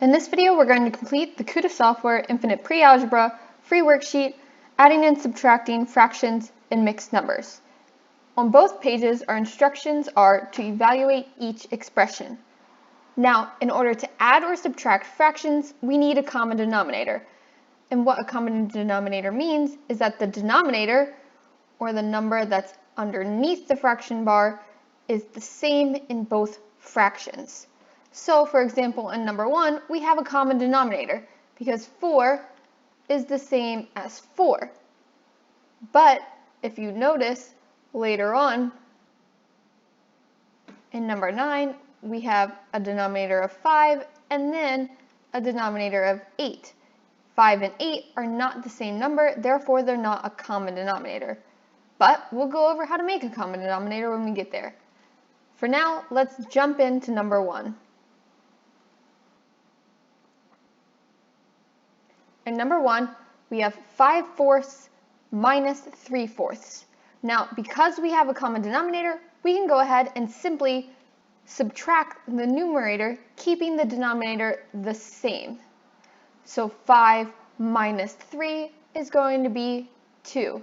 In this video, we're going to complete the KutaSoftware Infinite PreAlgebra free worksheet, adding and subtracting fractions and mixed numbers. On both pages, our instructions are to evaluate each expression. Now, in order to add or subtract fractions, we need a common denominator. And what a common denominator means is that the denominator, or the number that's underneath the fraction bar, is the same in both fractions. So, for example, in number 1, we have a common denominator because 4 is the same as 4. But if you notice, later on, in number 9, we have a denominator of 5 and then a denominator of 8. 5 and 8 are not the same number, therefore they're not a common denominator. But we'll go over how to make a common denominator when we get there. For now, let's jump into number 1. In number 1, we have 5/4 minus 3/4. Now, because we have a common denominator, we can go ahead and simply subtract the numerator, keeping the denominator the same. So 5 minus 3 is going to be 2.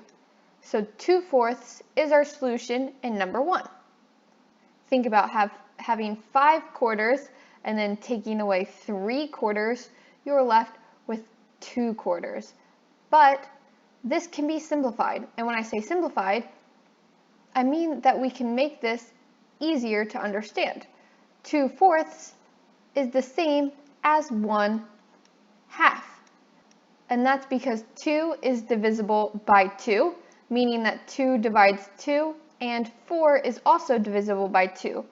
So 2/4 is our solution in number 1. Think about having 5 quarters and then taking away 3 quarters, you're left with 2 quarters. But this can be simplified. And when I say simplified, I mean that we can make this easier to understand. 2/4 is the same as 1/2. And that's because 2 is divisible by 2, meaning that 2 divides 2, and 4 is also divisible by 2,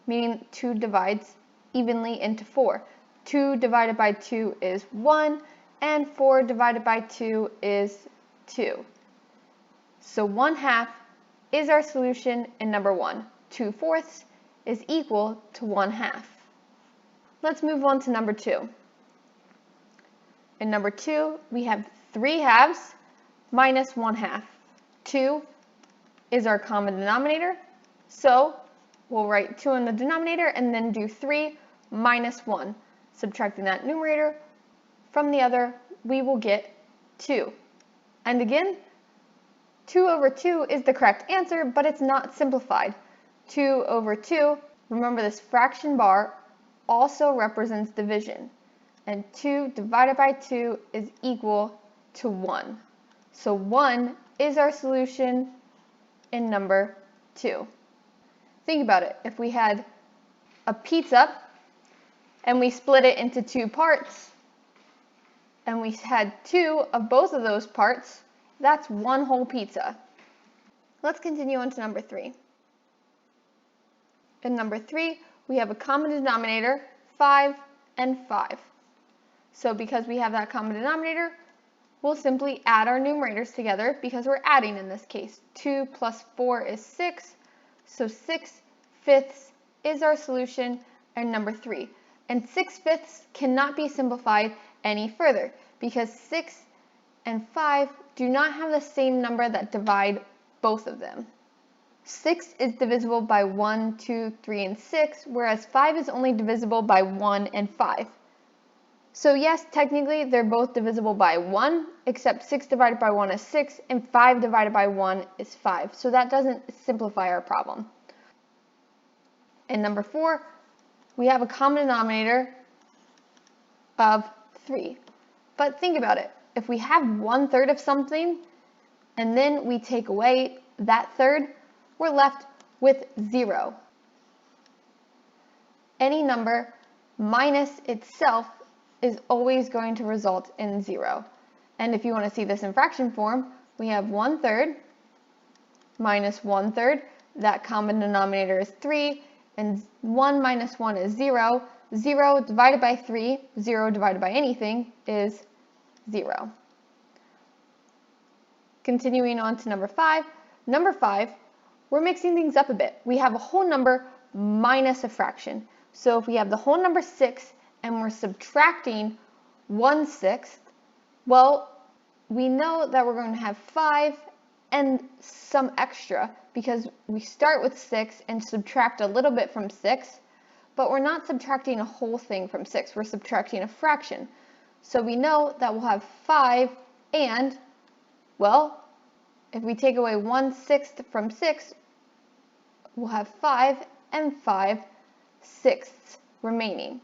meaning 2 divides evenly into 4. 2 divided by 2 is 1, and 4 divided by 2 is 2. So 1/2 is our solution in number 1. 2/4 is equal to 1/2. Let's move on to number 2. In number 2, we have 3/2 minus 1/2. 2 is our common denominator, so we'll write 2 in the denominator and then do 3 minus 1. Subtracting that numerator from the other, we will get 2. And again, 2/2 is the correct answer, but it's not simplified. 2/2, remember this fraction bar also represents division. And 2 divided by 2 is equal to 1. So 1 is our solution in number 2. Think about it. If we had a pizza and we split it into 2 parts, and we had 2 of both of those parts, that's 1 whole pizza. Let's continue on to number 3. In number 3, we have a common denominator, 5 and 5. So because we have that common denominator, we'll simply add our numerators together because we're adding in this case. 2 plus 4 is 6, so 6/5 is our solution in number 3. And 6/5 cannot be simplified any further because 6 and 5 do not have the same number that divide both of them. 6 is divisible by 1, 2, 3, and 6, whereas 5 is only divisible by 1 and 5. So yes, technically they're both divisible by 1, except 6 divided by 1 is 6, and 5 divided by 1 is 5. So that doesn't simplify our problem. In number 4, we have a common denominator of 3. But think about it. If we have 1/3 of something, and then we take away that third, we're left with 0. Any number minus itself is always going to result in 0. And if you want to see this in fraction form, we have 1/3 minus 1/3. That common denominator is 3, and 1 minus 1 is 0. 0 divided by 3, 0 divided by anything, is 0. Continuing on to number 5. Number 5, we're mixing things up a bit. We have a whole number minus a fraction. So if we have the whole number 6 and we're subtracting 1/6, well, we know that we're going to have 5 and some extra because we start with 6 and subtract a little bit from 6, but we're not subtracting a whole thing from 6. We're subtracting a fraction. So we know that we'll have 5 and, well, if we take away 1/6 from 6, we'll have 5 and 5/6 remaining,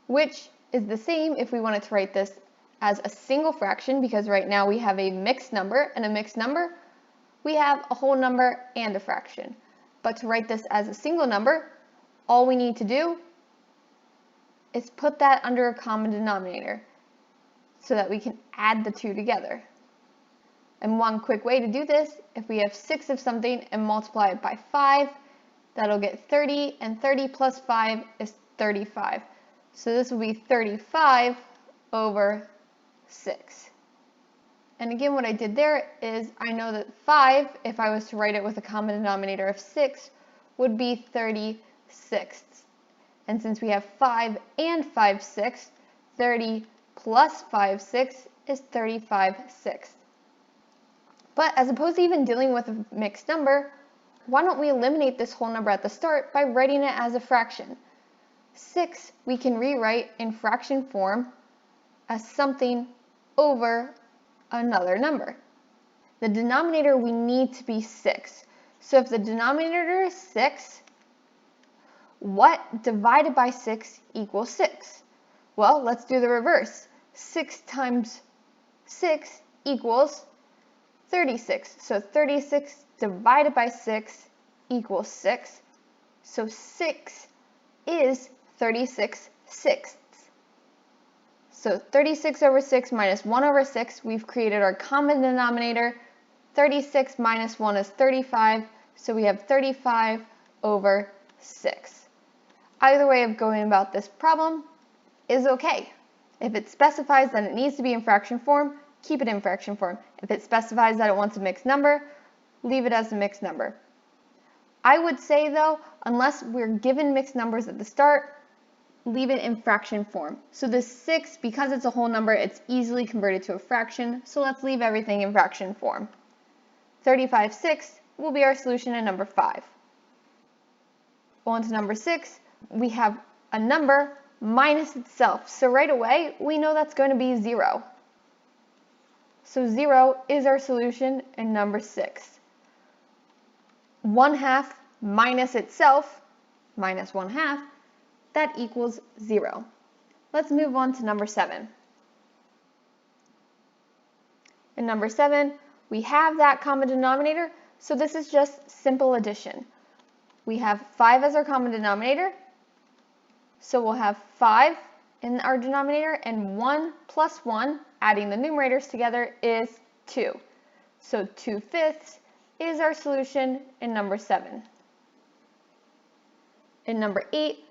which is the same if we wanted to write this as a single fraction, because right now we have a mixed number, and a mixed number, we have a whole number and a fraction. But to write this as a single number, all we need to do is put that under a common denominator so that we can add the two together. And one quick way to do this, if we have 6 of something and multiply it by 5, that'll get 30, and 30 plus 5 is 35. So this will be 35 over 6. And again, what I did there is I know that 5, if I was to write it with a common denominator of 6, would be 36. And since we have 5 and 5/6, 30 plus 5/6 is 35/6. But as opposed to even dealing with a mixed number, why don't we eliminate this whole number at the start by writing it as a fraction? 6 we can rewrite in fraction form as something over another number. The denominator we need to be 6. So if the denominator is 6, what divided by 6 equals 6? Well, let's do the reverse. 6 times 6 equals 36. So 36 divided by 6 equals 6. So 6 is 36/6. So 36 over 6 minus 1 over 6, we've created our common denominator. 36 minus 1 is 35, so we have 35 over 6. Either way of going about this problem is okay. If it specifies that it needs to be in fraction form, keep it in fraction form. If it specifies that it wants a mixed number, leave it as a mixed number. I would say though, unless we're given mixed numbers at the start, leave it in fraction form. So this 6, because it's a whole number, it's easily converted to a fraction, so let's leave everything in fraction form. 35/6 will be our solution in number 5. On to number 6, we have a number minus itself. So right away, we know that's going to be 0. So 0 is our solution in number 6. 1/2 minus itself, minus 1/2, that equals 0. Let's move on to number 7. In number 7, we have that common denominator, so this is just simple addition. We have 5 as our common denominator, so we'll have 5 in our denominator, and 1 plus 1, adding the numerators together, is 2. So 2/5 is our solution in number 7. In number 8,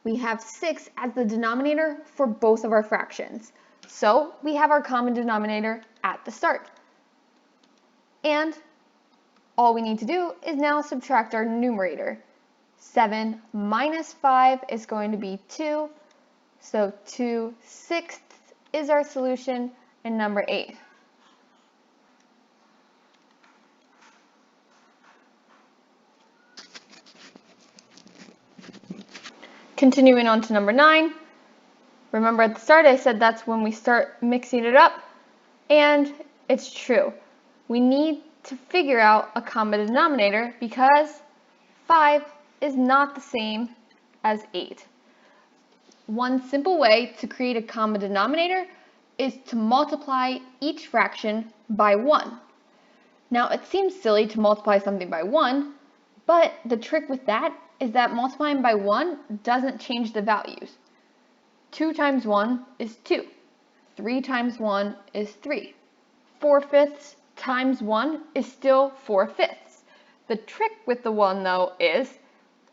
we have 6 as the denominator for both of our fractions. So we have our common denominator at the start. And all we need to do is now subtract our numerator. 7 minus 5 is going to be 2. So 2/6 is our solution in number 8. Continuing on to number 9, remember at the start I said that's when we start mixing it up, and it's true. We need to figure out a common denominator because 5 is not the same as 8. One simple way to create a common denominator is to multiply each fraction by 1. Now it seems silly to multiply something by 1, but the trick with that is that multiplying by 1 doesn't change the values. 2 times 1 is 2. 3 times 1 is 3. 4/5 times 1 is still 4/5. The trick with the 1 though is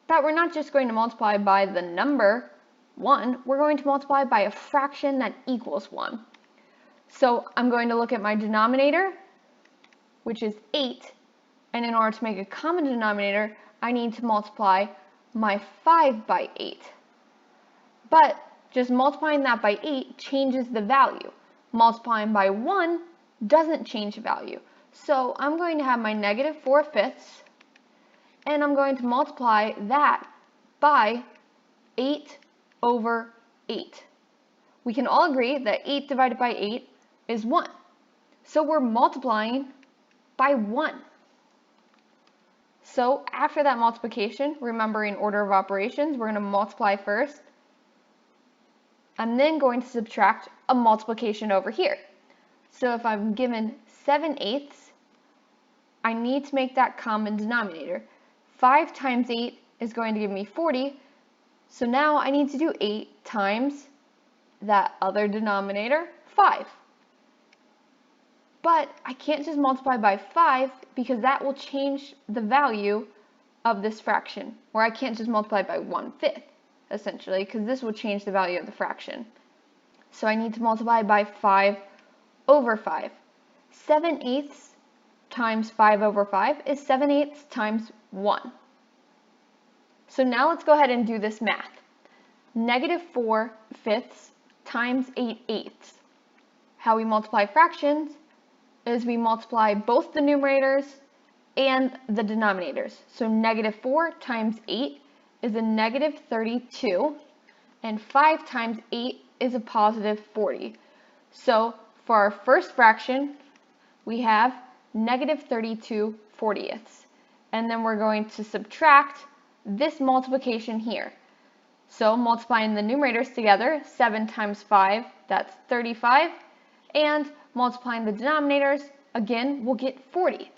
that we're not just going to multiply by the number 1, we're going to multiply by a fraction that equals 1. So I'm going to look at my denominator, which is 8, and in order to make a common denominator, I need to multiply my 5 by 8. But just multiplying that by 8 changes the value. Multiplying by 1 doesn't change the value. So I'm going to have my negative 4/5, and I'm going to multiply that by 8 over 8. We can all agree that 8 divided by 8 is 1. So we're multiplying by 1. So after that multiplication, remembering order of operations, we're going to multiply first. I'm then going to subtract a multiplication over here. So if I'm given 7/8, I need to make that common denominator. 5 times 8 is going to give me 40. So now I need to do 8 times that other denominator, 5. But I can't just multiply by 5 because that will change the value of this fraction, or I can't just multiply by 1/5, essentially, because this will change the value of the fraction. So I need to multiply by 5 over 5. 7/8 times 5 over 5 is 7/8 times 1. So now let's go ahead and do this math. -4/5 times 8/8. How we multiply fractions is we multiply both the numerators and the denominators. So -4 times 8 is a -32, and 5 times 8 is a +40. So for our first fraction, we have -32/40. And then we're going to subtract this multiplication here. So multiplying the numerators together, 7 times 5, that's 35. And multiplying the denominators, again, we'll get 40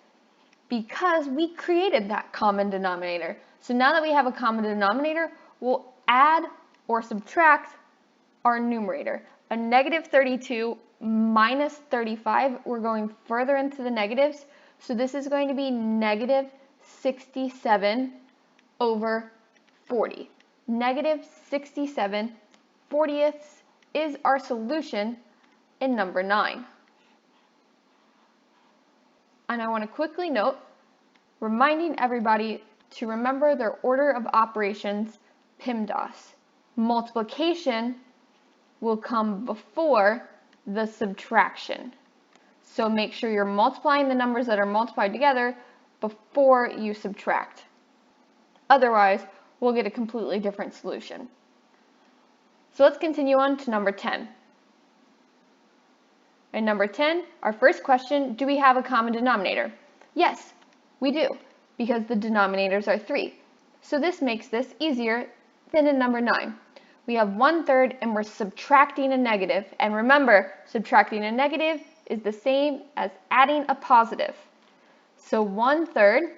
because we created that common denominator. So now that we have a common denominator, we'll add or subtract our numerator. A -32 minus 35, we're going further into the negatives. So this is going to be -67 over 40. -67/40 is our solution in number 9. And I want to quickly note, reminding everybody to remember their order of operations, PEMDAS. Multiplication will come before the subtraction. So make sure you're multiplying the numbers that are multiplied together before you subtract. Otherwise, we'll get a completely different solution. So let's continue on to number 10. In number 10, our first question, do we have a common denominator? Yes, we do, because the denominators are 3. So this makes this easier than in number 9. We have 1/3 and we're subtracting a negative. And remember, subtracting a negative is the same as adding a positive. So 1/3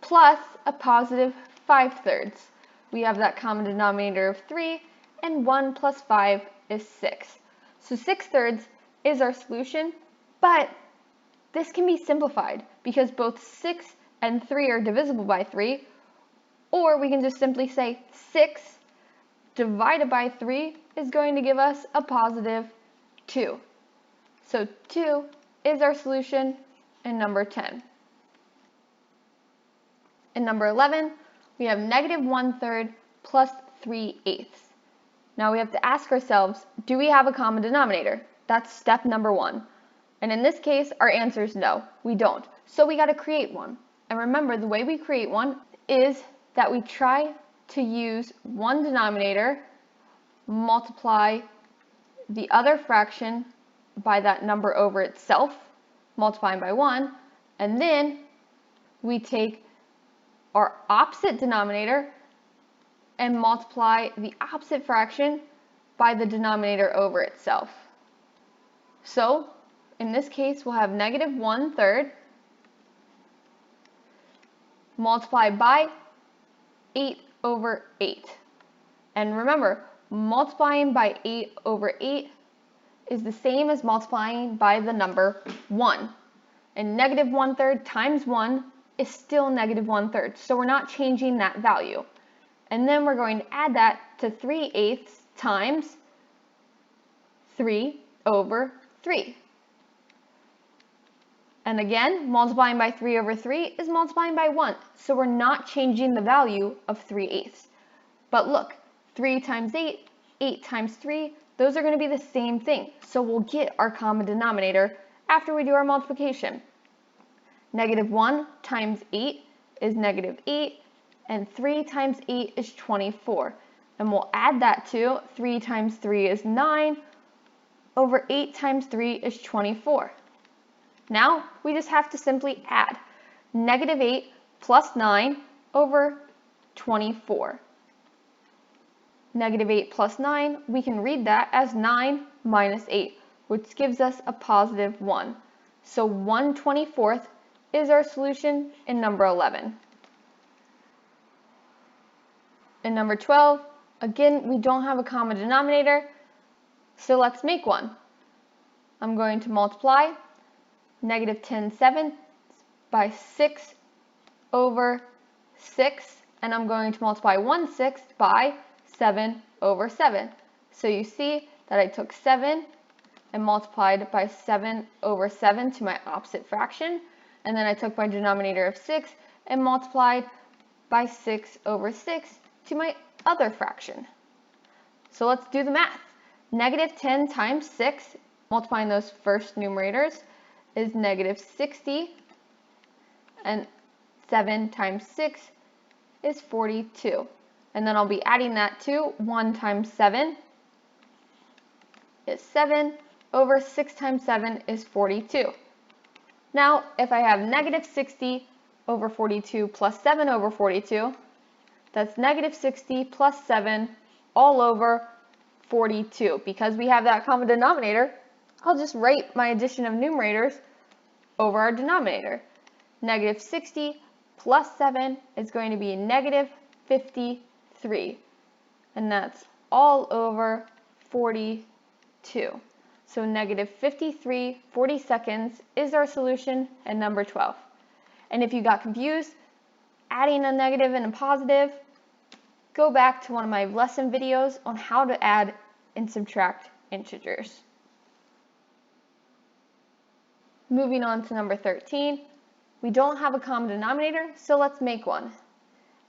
plus a +5/3. We have that common denominator of 3, and 1 plus 5 is 6. So 6/3 is our solution, but this can be simplified because both 6 and 3 are divisible by 3, or we can just simply say 6 divided by 3 is going to give us a +2. So 2 is our solution in number 10. In number 11, we have -1/3 plus 3/8. Now we have to ask ourselves, do we have a common denominator? That's step number 1. And in this case, our answer is no, we don't. So we got to create one. And remember, the way we create one is that we try to use one denominator, multiply the other fraction by that number over itself, multiplying by 1, and then we take our opposite denominator and multiply the opposite fraction by the denominator over itself. So, in this case, we'll have -1/3 multiplied by 8 over 8. And remember, multiplying by 8 over 8 is the same as multiplying by the number 1. And -1/3 times 1 is still -1/3. So we're not changing that value. And then we're going to add that to 3/8 times 3 over 3. And again, multiplying by 3 over 3 is multiplying by 1. So we're not changing the value of 3/8. But look, 3 times 8, 8 times 3, those are going to be the same thing. So we'll get our common denominator after we do our multiplication. -1 times 8 is -8, and 3 times 8 is 24. And we'll add that to 3 times 3 is 9, over 8 times 3 is 24. Now we just have to simply add negative 8 plus 9 over 24. Negative 8 plus 9, we can read that as 9 minus 8, which gives us a positive 1. So 1/24 is our solution in number 11. In number 12, again, we don't have a common denominator, so let's make one. I'm going to multiply negative 10/7 by 6 over 6, and I'm going to multiply 1/6 by 7 over 7. So you see that I took 7 and multiplied by 7 over 7 to my opposite fraction, and then I took my denominator of 6 and multiplied by 6 over 6 to my other fraction. So let's do the math. Negative 10 times 6, multiplying those first numerators, is negative 60, and 7 times 6 is 42. And then I'll be adding that to 1 times 7 is 7, over 6 times 7 is 42. Now, if I have negative 60 over 42 plus 7 over 42, that's negative 60 plus 7 all over 42. Because we have that common denominator, I'll just write my addition of numerators over our denominator. Negative 60 plus 7 is going to be negative 53. And that's all over 42. So negative 53 42nds is our solution in number 12. And if you got confused, adding a negative and a positive, go back to one of my lesson videos on how to add and subtract integers. Moving on to number 13, we don't have a common denominator, so let's make one.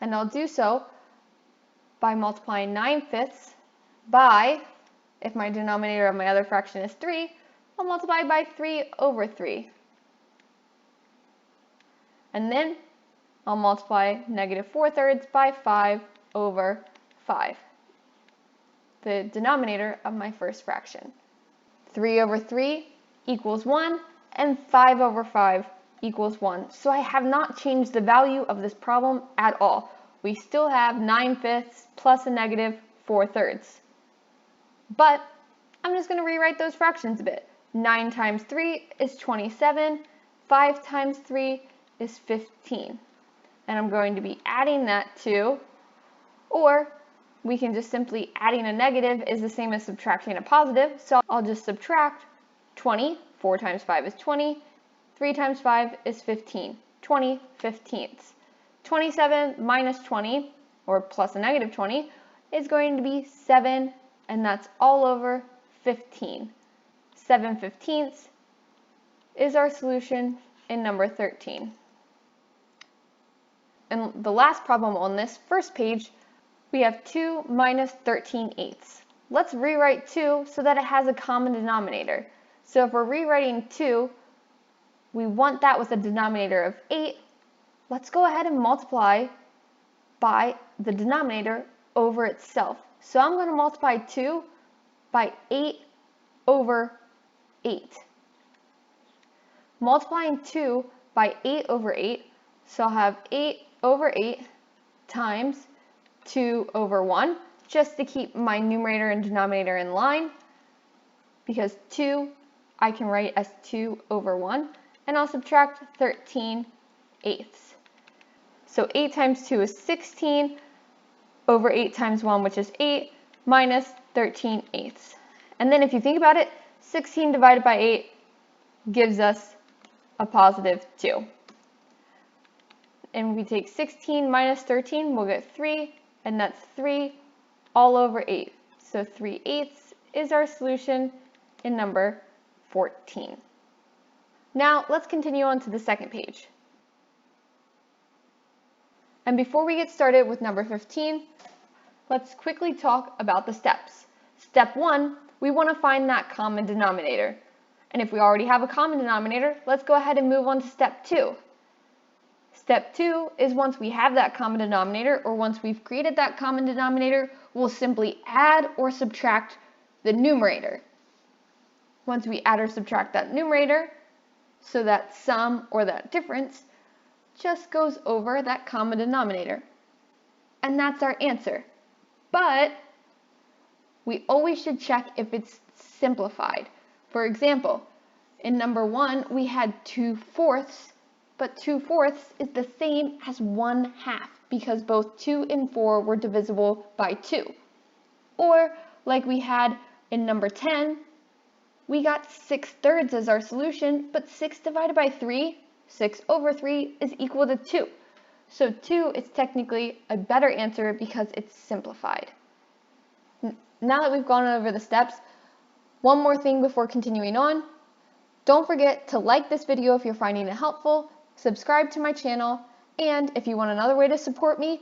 And I'll do so by multiplying 9/5 by, if my denominator of my other fraction is 3, I'll multiply by 3 over 3. And then I'll multiply negative 4/3 by 5 over 5, the denominator of my first fraction. 3 over 3 equals 1, and 5 over 5 equals 1. So I have not changed the value of this problem at all. We still have 9/5 plus a negative 4/3. But I'm just going to rewrite those fractions a bit. 9 times 3 is 27, 5 times 3 is 15. And I'm going to be adding that to, or we can just simply adding a negative is the same as subtracting a positive, so I'll just subtract 20, 4 times 5 is 20, 3 times 5 is 15, 20/15. 27 minus 20, or plus a negative 20, is going to be 7, and that's all over 15. 7/15 is our solution in number 13. And the last problem on this first page, we have 2 minus 13/8. Let's rewrite 2 so that it has a common denominator. So if we're rewriting 2, we want that with a denominator of 8. Let's go ahead and multiply by the denominator over itself. So I'm going to multiply 2 by 8 over 8. Multiplying 2 by 8 over 8, so I'll have 8 over 8 times 2 over 1, just to keep my numerator and denominator in line, because 2 I can write as 2 over 1, and I'll subtract 13/8. So 8 times 2 is 16, over 8 times 1, which is 8, minus 13/8. And then if you think about it, 16 divided by 8 gives us a positive 2. And we take 16 minus 13, we'll get 3, and that's 3 all over 8. So 3/8 is our solution in number 14. Now let's continue on to the second page. And before we get started with number 15, let's quickly talk about the steps. Step 1, we want to find that common denominator. And if we already have a common denominator, let's go ahead and move on to step 2. Step 2 is once we have that common denominator, or once we've created that common denominator, we'll simply add or subtract the numerator. Once we add or subtract that numerator, so that sum or that difference just goes over that common denominator. And that's our answer. But we always should check if it's simplified. For example, in number 1, we had 2/4, but 2/4 is the same as 1/2 because both 2 and 4 were divisible by 2. Or, like we had in number 10, we got 6/3 as our solution, but 6 divided by 3, 6 over 3 is equal to 2. So 2 is technically a better answer because it's simplified. Now that we've gone over the steps, one more thing before continuing on. Don't forget to like this video if you're finding it helpful, subscribe to my channel, and if you want another way to support me,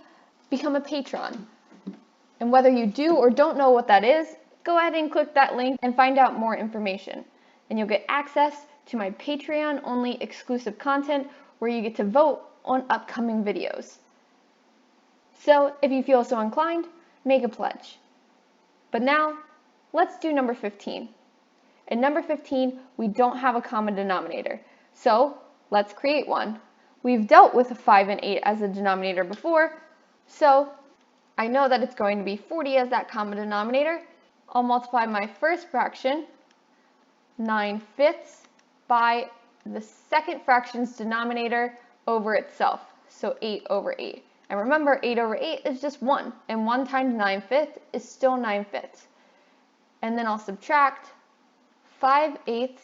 become a patron. And whether you do or don't know what that is, go ahead and click that link and find out more information. And you'll get access to my Patreon-only exclusive content where you get to vote on upcoming videos. So if you feel so inclined, make a pledge. But now, let's do number 15. In number 15, we don't have a common denominator. So let's create one. We've dealt with a 5 and 8 as a denominator before, so I know that it's going to be 40 as that common denominator. I'll multiply my first fraction, 9/5, by the second fraction's denominator over itself, so 8 over 8. And remember, 8 over 8 is just 1, and 1 times 9/5 is still 9/5. And then I'll subtract 5/8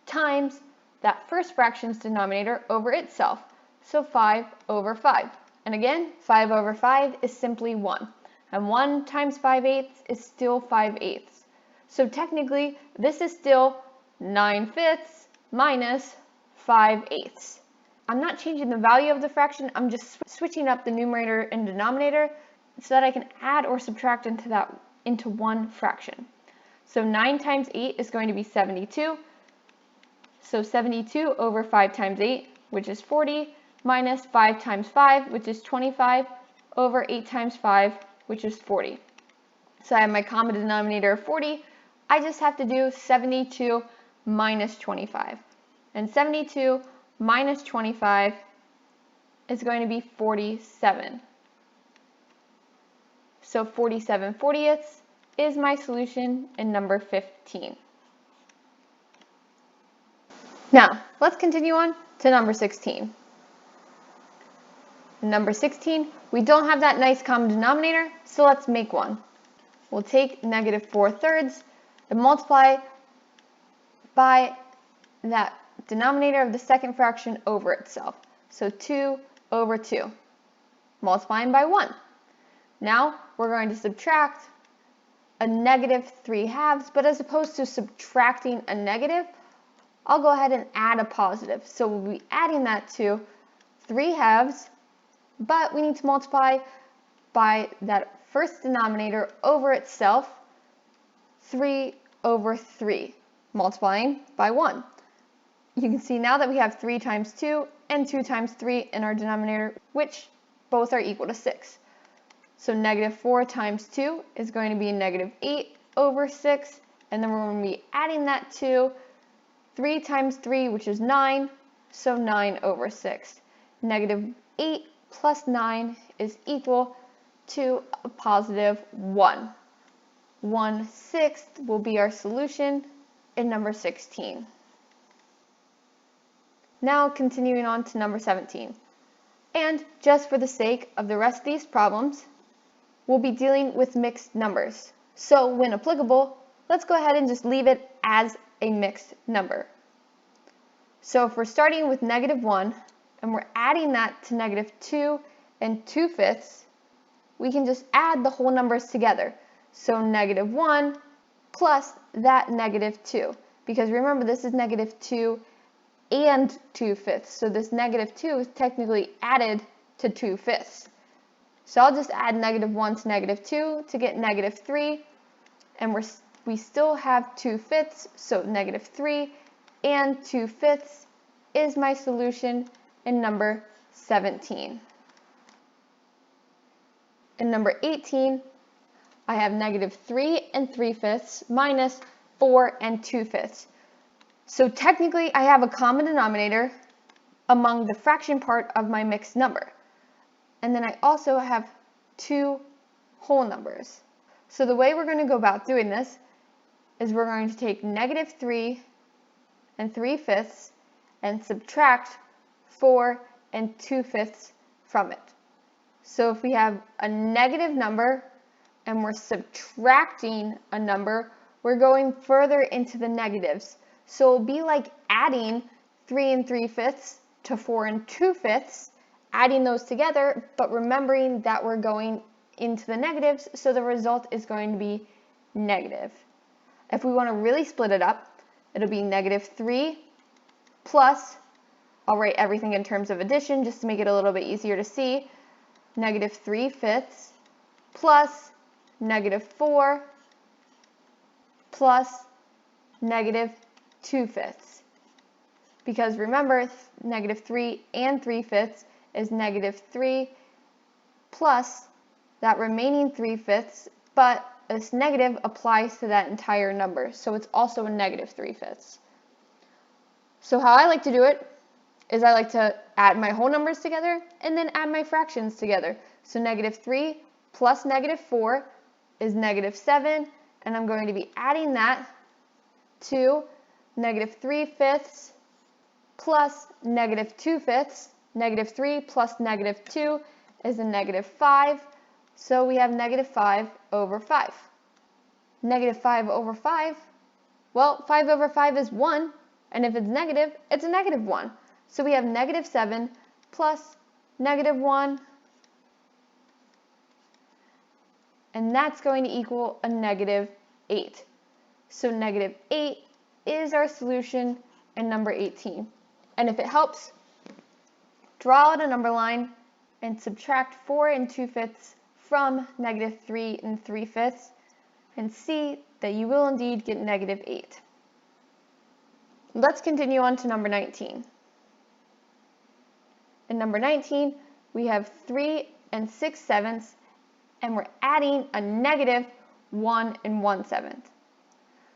times that first fraction's denominator over itself, so 5 over 5. And again, 5 over 5 is simply 1. And 1 times 5/8 is still 5/8. So technically, this is still 9/5 minus 5/8. I'm not changing the value of the fraction, I'm just switching up the numerator and denominator so that I can add or subtract into one fraction. So 9 times 8 is going to be 72. So 72 over 5 times 8, which is 40, minus 5 times 5, which is 25, over 8 times 5, which is 40. So I have my common denominator of 40. I just have to do 72 minus 25. And 72 minus 25 is going to be 47. So 47/40 is my solution in number 15. Now, let's continue on to number 16. In number 16, we don't have that nice common denominator, so let's make one. We'll take -4/3 and multiply by that denominator of the second fraction over itself. So 2 over 2, multiplying by 1. Now, we're going to subtract a -3/2, but as opposed to subtracting a negative, I'll go ahead and add a positive. So we'll be adding that to 3/2, but we need to multiply by that first denominator over itself, 3 over 3, multiplying by 1. You can see now that we have 3 times 2 and 2 times 3 in our denominator, which both are equal to 6. So -4 times 2 is going to be -8 over 6, and then we're going to be adding that to 3 times 3, which is 9, so 9 over 6. -8 plus 9 is equal to a positive 1. 1/6 will be our solution in number 16. Now continuing on to number 17. And just for the sake of the rest of these problems, we'll be dealing with mixed numbers. So when applicable, let's go ahead and just leave it as a mixed number. So if we're starting with -1 and we're adding that to -2 and 2/5, we can just add the whole numbers together. So -1 plus that -2. Because remember, this is -2 and 2/5. So this -2 is technically added to 2/5. So I'll just add -1 to -2 to get -3. And we still have 2/5, so -3 and 2/5 is my solution in number 17. In number 18, I have negative 3 3/5 minus 4 2/5. So technically, I have a common denominator among the fraction part of my mixed number. And then I also have two whole numbers. So the way we're going to go about doing this is we're going to take negative 3 3/5 and subtract 4 2/5 from it. So if we have a negative number and we're subtracting a number, we're going further into the negatives. So it'll be like adding 3 3/5 to 4 2/5, adding those together, but remembering that we're going into the negatives, so the result is going to be negative. If we want to really split it up, it'll be negative 3 plus, I'll write everything in terms of addition just to make it a little bit easier to see, negative 3/5 plus negative 4 plus negative 2/5. Because remember, negative 3 3/5 is negative 3 plus that remaining 3/5, but this negative applies to that entire number, so it's also a negative 3/5. So how I like to do it is I like to add my whole numbers together and then add my fractions together. So negative 3 plus negative 4 is negative 7, and I'm going to be adding that to negative 3/5 plus negative 2/5. Negative 3 plus negative 2 is a negative 5, so we have negative 5 over 5. Negative 5 over 5, well, 5 over 5 is 1, and if it's a negative 1. So we have negative 7 plus negative 1, and that's going to equal a negative 8. So negative 8 is our solution in number 18. And if it helps, draw out a number line and subtract 4 2/5 from negative 3 3/5 and see that you will indeed get negative 8. Let's continue on to number 19. In number 19, we have 3 6/7, and we're adding a negative 1 1/7.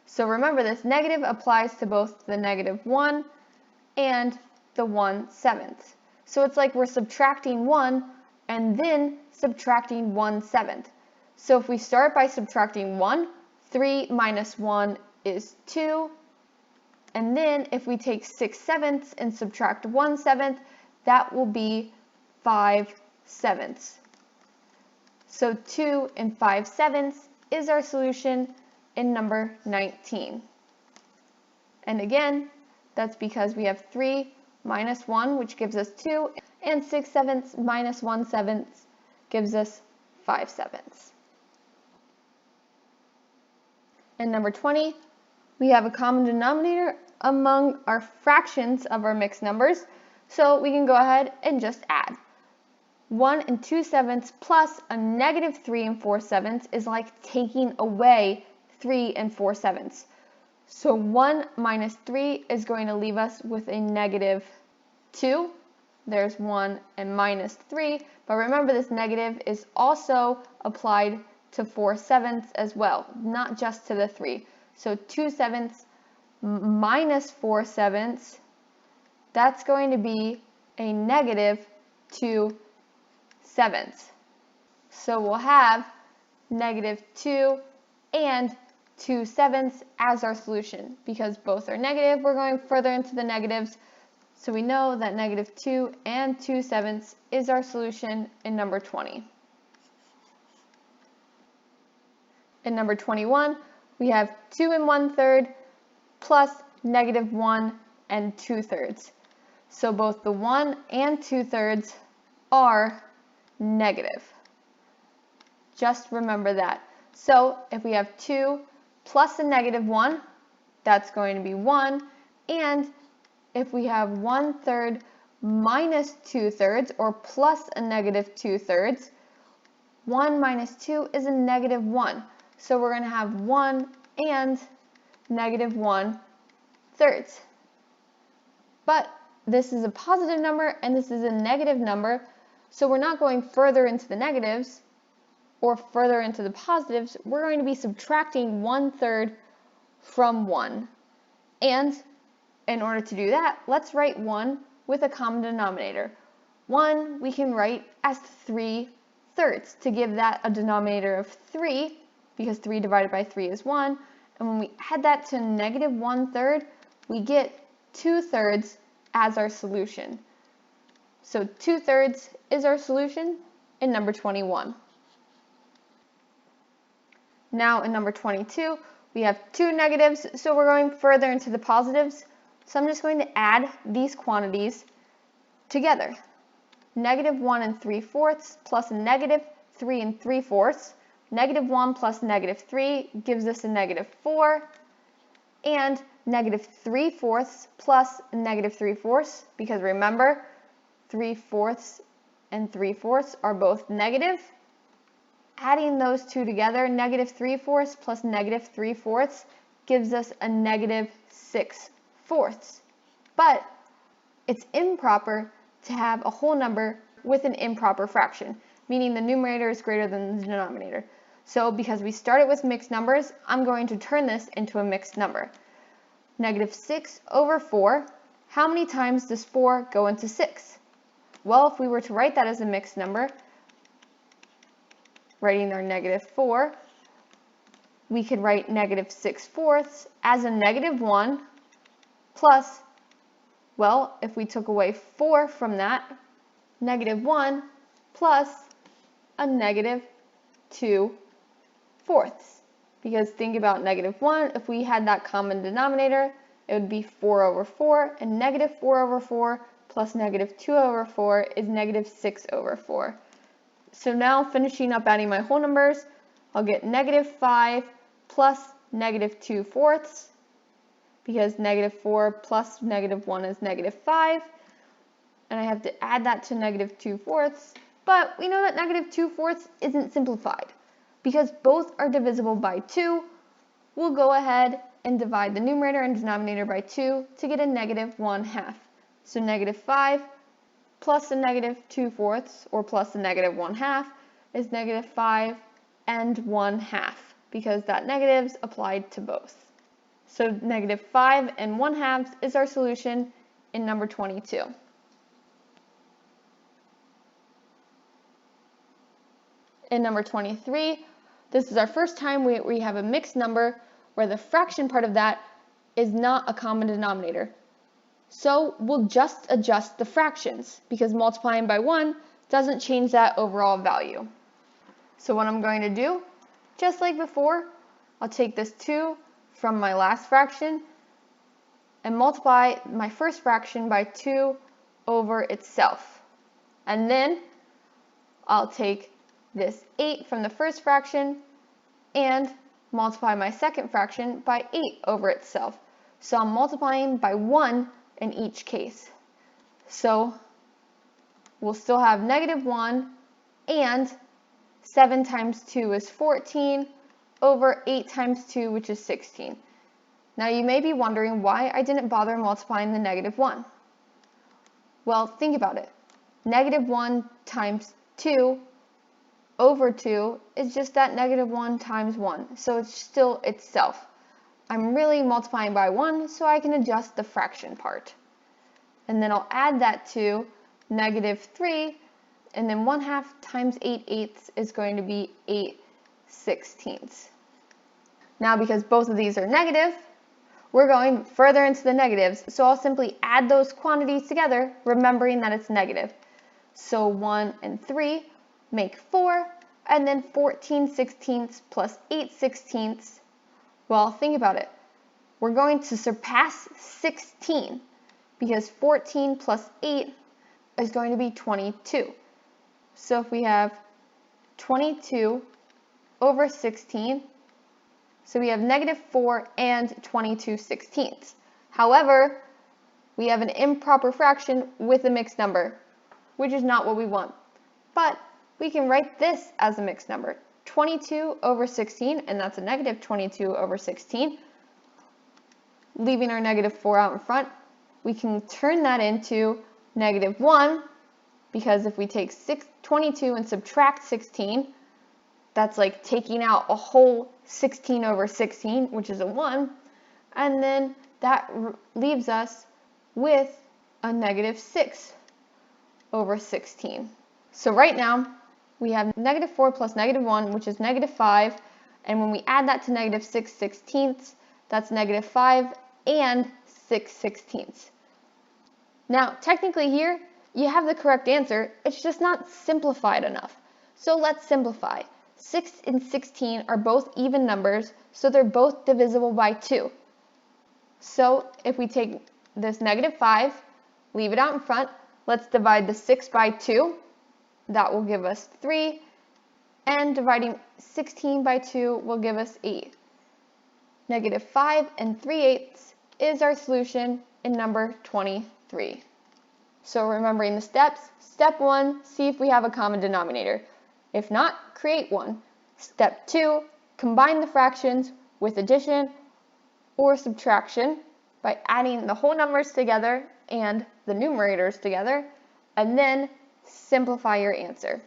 So remember, this negative applies to both the negative 1 and the 1/7. So it's like we're subtracting 1 and then subtracting 1/7. So if we start by subtracting 1, 3 minus 1 is 2. And then if we take 6/7 and subtract 1/7, that will be 5/7. So 2 5/7 is our solution in number 19. And again, that's because we have 3 minus 1, which gives us 2, and 6/7 minus 1/7 gives us 5/7. In number 20, we have a common denominator among our fractions of our mixed numbers, so we can go ahead and just add. 1 2/7 plus a negative 3 4/7 is like taking away 3 4/7. So 1 minus 3 is going to leave us with a negative 2. There's 1 and minus 3, but remember this negative is also applied to 4/7 as well, not just to the 3. So 2/7 minus 4/7, that's going to be a negative 2/7. So we'll have negative 2 and 2/7 as our solution. Because both are negative, we're going further into the negatives. So we know that negative 2 and 2/7 is our solution in number 20. In number 21, we have 2 1/3 plus negative 1 2/3. So both the 1 and 2/3 are negative. Just remember that. So if we have 2 plus a negative 1, that's going to be 1. And if we have 1/3 minus 2/3, or plus a negative 2/3, 1 minus 2 is a negative 1. So we're going to have 1 and negative 1/3. But this is a positive number and this is a negative number, so we're not going further into the negatives or further into the positives. We're going to be subtracting 1/3 from 1. And in order to do that, let's write 1 with a common denominator. 1 we can write as 3/3 to give that a denominator of 3, because 3 divided by 3 is 1. And when we add that to negative 1/3, we get 2/3 as our solution. So 2/3 is our solution in number 21. Now in number 22, we have two negatives, so we're going further into the positives. So I'm just going to add these quantities together. Negative 1 3/4 plus a negative 3 3/4. Negative 1 plus negative 3 gives us a negative 4. And negative 3/4 plus negative 3/4, because remember, 3/4 and 3/4 are both negative. Adding those two together, negative 3/4 plus negative 3/4 gives us a negative 6/4. But it's improper to have a whole number with an improper fraction, meaning the numerator is greater than the denominator. So because we started with mixed numbers, I'm going to turn this into a mixed number. Negative 6/4, how many times does 4 go into 6? Well, if we were to write that as a mixed number, writing our negative 4, we could write negative 6/4 as a negative 1 plus, well, if we took away 4 from that, negative 1 plus a negative 2/4. Because think about negative 1, if we had that common denominator, it would be 4/4, and negative 4/4 plus negative 2/4 is negative 6/4. So now finishing up adding my whole numbers, I'll get negative 5 plus negative 2/4, because negative 4 plus negative 1 is negative 5, and I have to add that to negative 2/4, but we know that negative 2/4 isn't simplified. Because both are divisible by 2, we'll go ahead and divide the numerator and denominator by 2 to get a negative 1/2. So negative 5 plus a negative 2/4, or plus a negative 1/2, is negative 5 and 1/2, because that negative's applied to both. So negative 5 and 1/2 is our solution in number 22. In number 23, this is our first time we have a mixed number where the fraction part of that is not a common denominator. So we'll just adjust the fractions, because multiplying by 1 doesn't change that overall value. So what I'm going to do, just like before, I'll take this 2 from my last fraction and multiply my first fraction by 2 over itself. And then I'll take this 8 from the first fraction and multiply my second fraction by 8 over itself. So I'm multiplying by 1 in each case. So we'll still have negative 1, and 7 times 2 is 14 over 8 times 2, which is 16. Now you may be wondering why I didn't bother multiplying the negative 1. Well, think about it. Negative 1 times 2 over 2 is just that negative 1 times 1, so it's still itself. I'm really multiplying by 1, so I can adjust the fraction part. And then I'll add that to negative 3, and then 1/2 times 8/8 is going to be 8/16. Now, because both of these are negative, we're going further into the negatives, so I'll simply add those quantities together, remembering that it's negative. So 1 and 3 make 4, and then 14/16 plus 8/16. Well, think about it. We're going to surpass 16, because 14 plus 8 is going to be 22. So if we have 22 over 16, so we have negative 4 and 22/16. However, we have an improper fraction with a mixed number, which is not what we want. But we can write this as a mixed number, 22 over 16, and that's a negative 22 over 16. Leaving our negative 4 out in front, we can turn that into -1, because if we take 22 and subtract 16, that's like taking out a whole 16 over 16, which is a 1, and then that leaves us with a -6 over 16. So right now, we have -4 plus -1, which is -5, and when we add that to -6/16, that's -5 and 6/16. Now, technically here, you have the correct answer, it's just not simplified enough. So let's simplify. 6 and 16 are both even numbers, so they're both divisible by 2. So if we take this -5, leave it out in front, let's divide the 6 by 2. That will give us 3, and dividing 16 by 2 will give us 8. -5 and 3/8 is our solution in number 23. So remembering the steps, step 1, see if we have a common denominator. If not, create one. Step 2, combine the fractions with addition or subtraction by adding the whole numbers together and the numerators together, and then simplify your answer.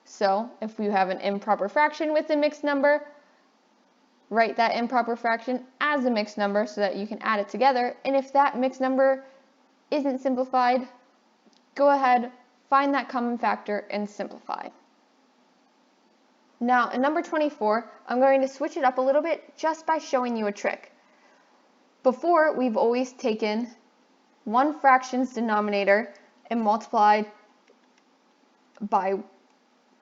So if you have an improper fraction with a mixed number, write that improper fraction as a mixed number so that you can add it together. And if that mixed number isn't simplified, go ahead, find that common factor and simplify. Now in number 24, I'm going to switch it up a little bit just by showing you a trick. Before, we've always taken one fraction's denominator and multiplied by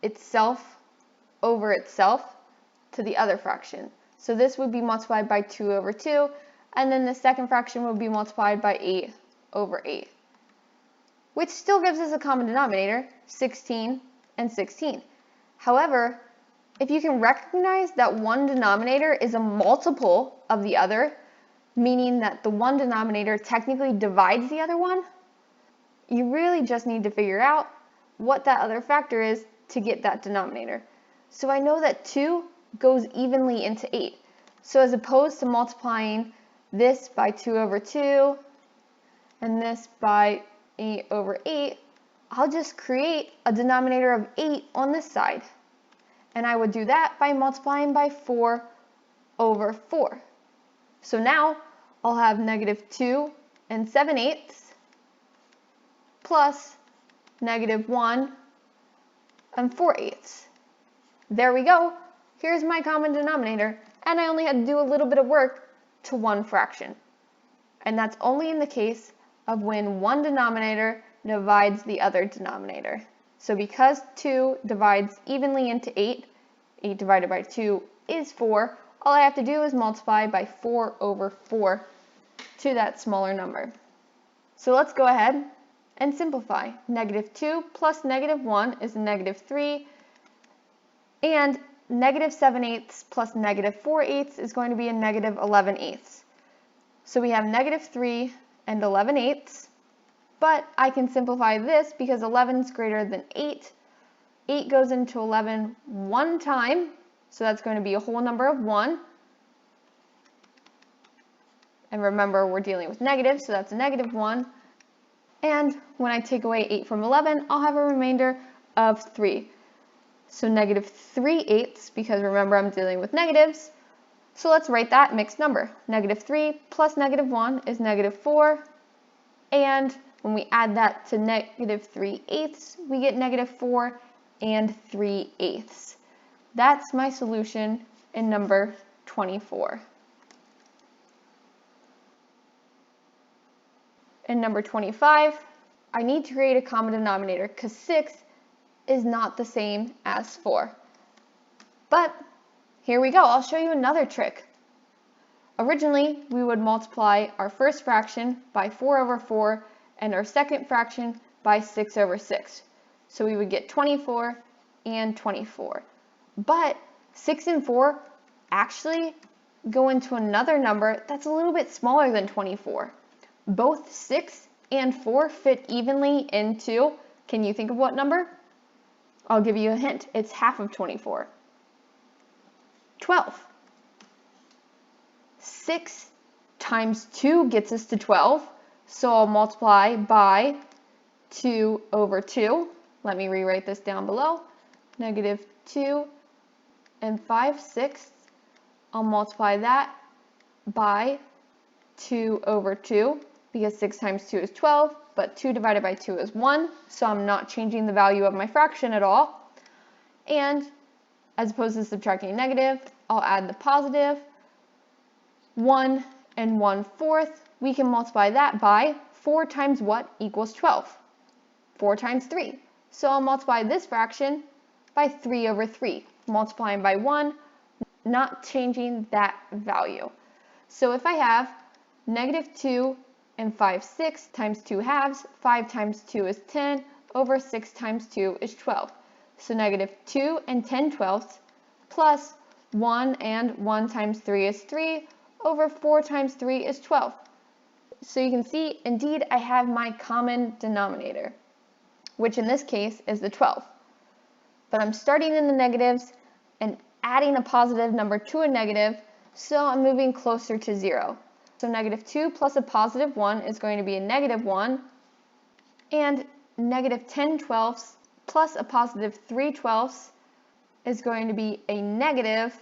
itself over itself to the other fraction. So this would be multiplied by 2 over 2, and then the second fraction would be multiplied by 8 over 8, which still gives us a common denominator, 16 and 16. However, if you can recognize that one denominator is a multiple of the other, meaning that the one denominator technically divides the other one, you really just need to figure out what that other factor is to get that denominator. So I know that 2 goes evenly into 8. So as opposed to multiplying this by 2 over 2 and this by 8 over 8, I'll just create a denominator of 8 on this side. And I would do that by multiplying by 4 over 4. So now I'll have -2 and 7/8 plus -1 and 4/8. There we go. Here's my common denominator, and I only had to do a little bit of work to one fraction. And that's only in the case of when one denominator divides the other denominator. So because 2 divides evenly into 8, 8 divided by 2 is 4, all I have to do is multiply by 4 over 4 to that smaller number. So let's go ahead and simplify. -2 plus -1 is -3, and -7/8 plus -4/8 is going to be a -11/8. So we have -3 and 11/8, but I can simplify this because 11 is greater than 8. 8 goes into 11 one time, so that's going to be a whole number of 1. And remember, we're dealing with negatives, so that's a -1. And when I take away 8 from 11, I'll have a remainder of 3. So -3/8, because remember, I'm dealing with negatives. So let's write that mixed number. -3 plus -1 is -4. And when we add that to -3/8, we get -4 and 3/8. That's my solution in number 24. In number 25, I need to create a common denominator because 6 is not the same as 4. But here we go, I'll show you another trick. Originally, we would multiply our first fraction by 4 over 4 and our second fraction by 6 over 6. So we would get 24 and 24. But 6 and 4 actually go into another number that's a little bit smaller than 24. Both 6 and 4 fit evenly into, can you think of what number? I'll give you a hint. It's half of 24. 12. 6 times 2 gets us to 12, So I'll multiply by 2 over 2. Let me rewrite this down below. Negative 2 and 5/6. I'll multiply that by 2 over 2, because 6 times 2 is 12, but 2 divided by 2 is 1, so I'm not changing the value of my fraction at all. And as opposed to subtracting a negative, I'll add the positive. 1 and 1/4, we can multiply that by 4 times what equals 12? 4 times 3. So I'll multiply this fraction by 3 over 3, multiplying by 1, not changing that value. So if I have negative 2 and 5/6 times 2 halves, 5 times 2 is 10, over 6 times 2 is 12. So negative 2 and 10/12 plus 1 and 1 times 3 is 3, over 4 times 3 is 12. So you can see, indeed, I have my common denominator, which in this case is the 12. But I'm starting in the negatives and adding a positive number to a negative, so I'm moving closer to 0. So negative 2 plus a positive 1 is going to be a negative 1, and negative 10/12 plus a positive 3/12 is going to be a negative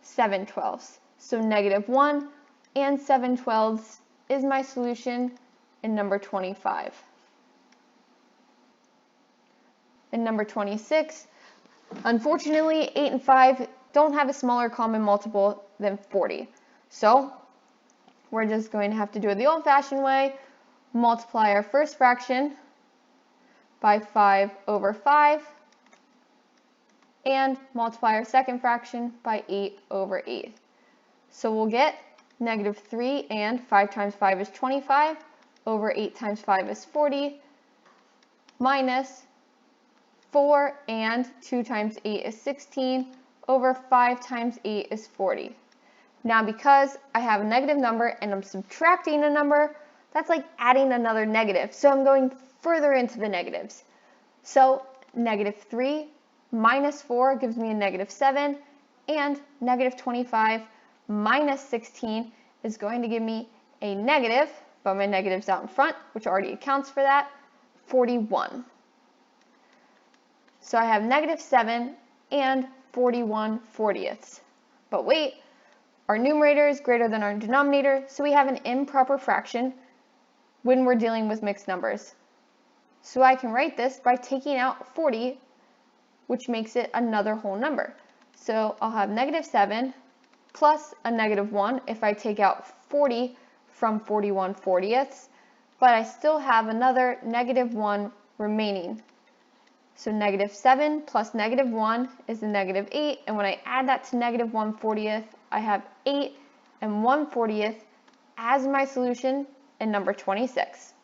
7/12. So negative 1 and 7/12 is my solution in number 25. In number 26, unfortunately, 8 and 5 don't have a smaller common multiple than 40. So we're just going to have to do it the old-fashioned way, multiply our first fraction by 5 over 5, and multiply our second fraction by 8 over 8. So we'll get negative 3 and 5 times 5 is 25, over 8 times 5 is 40, minus 4 and 2 times 8 is 16, over 5 times 8 is 40. Now because I have a negative number and I'm subtracting a number, that's like adding another negative. So I'm going further into the negatives. So negative 3 minus 4 gives me a negative 7, and negative 25 minus 16 is going to give me a negative, but my negative's out in front, which already accounts for that, 41. So I have negative 7 and 41/40. But wait, our numerator is greater than our denominator, so we have an improper fraction when we're dealing with mixed numbers. So I can write this by taking out 40, which makes it another whole number. So I'll have negative 7 plus a negative 1 if I take out 40 from 41/40, but I still have another negative 1 remaining. So negative 7 plus negative 1 is a negative 8, and when I add that to negative 1/40, I have 8 and 1/40 as my solution in number 26.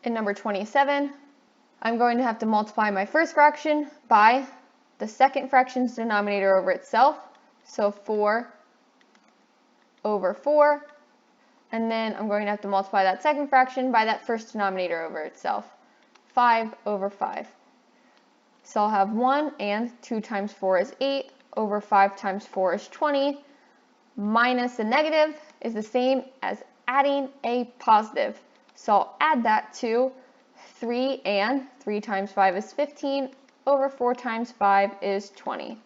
In number 27, I'm going to have to multiply my first fraction by the second fraction's denominator over itself, so 4 over 4, and then I'm going to have to multiply that second fraction by that first denominator over itself, 5 over 5. So I'll have 1 and 2 times 4 is 8, over 5 times 4 is 20, minus a negative is the same as adding a positive. So I'll add that to 3, and 3 times 5 is 15, over 4 times 5 is 20.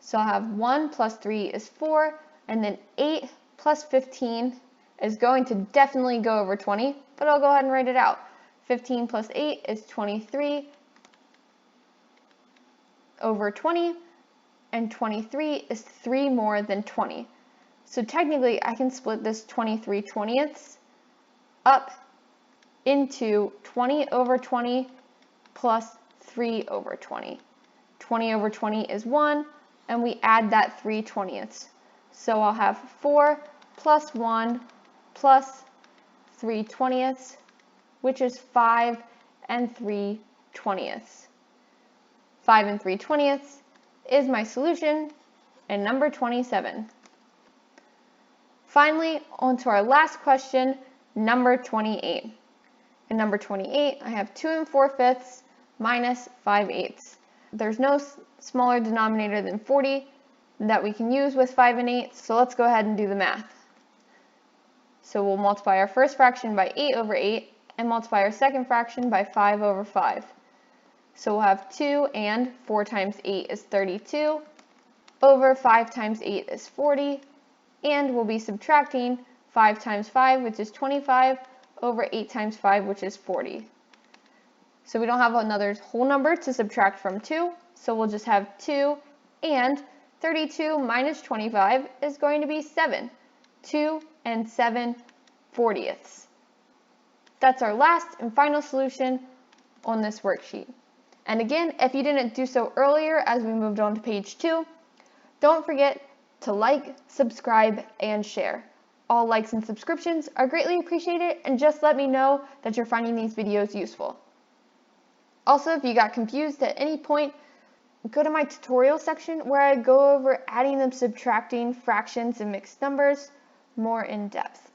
So I'll have 1 plus 3 is 4, and then 8 plus 15 is going to definitely go over 20, but I'll go ahead and write it out. 15 plus 8 is 23 over 20, and 23 is 3 more than 20. So technically I can split this 23/20 up into 20 over 20 plus 3 over 20. 20 over 20 is 1, and we add that 3/20. So I'll have 4 plus 1 plus 3/20, which is 5 and 3/20. 5 and 3/20 is my solution in number 27. Finally, on to our last question, number 28. In number 28, I have 2 4/5 minus 5/8. There's no smaller denominator than 40, that we can use with 5 and 8, so let's go ahead and do the math. So we'll multiply our first fraction by 8 over 8 and multiply our second fraction by 5 over 5. So we'll have 2 and 4 times 8 is 32 over 5 times 8 is 40, and we'll be subtracting 5 times 5, which is 25, over 8 times 5, which is 40. So we don't have another whole number to subtract from 2, so we'll just have 2, and 32 minus 25 is going to be 7. 2 and 7/40. That's our last and final solution on this worksheet. And again, if you didn't do so earlier as we moved on to page 2, don't forget to like, subscribe, and share. All likes and subscriptions are greatly appreciated, and just let me know that you're finding these videos useful. Also, if you got confused at any point, go to my tutorial section where I go over adding and subtracting fractions and mixed numbers more in depth.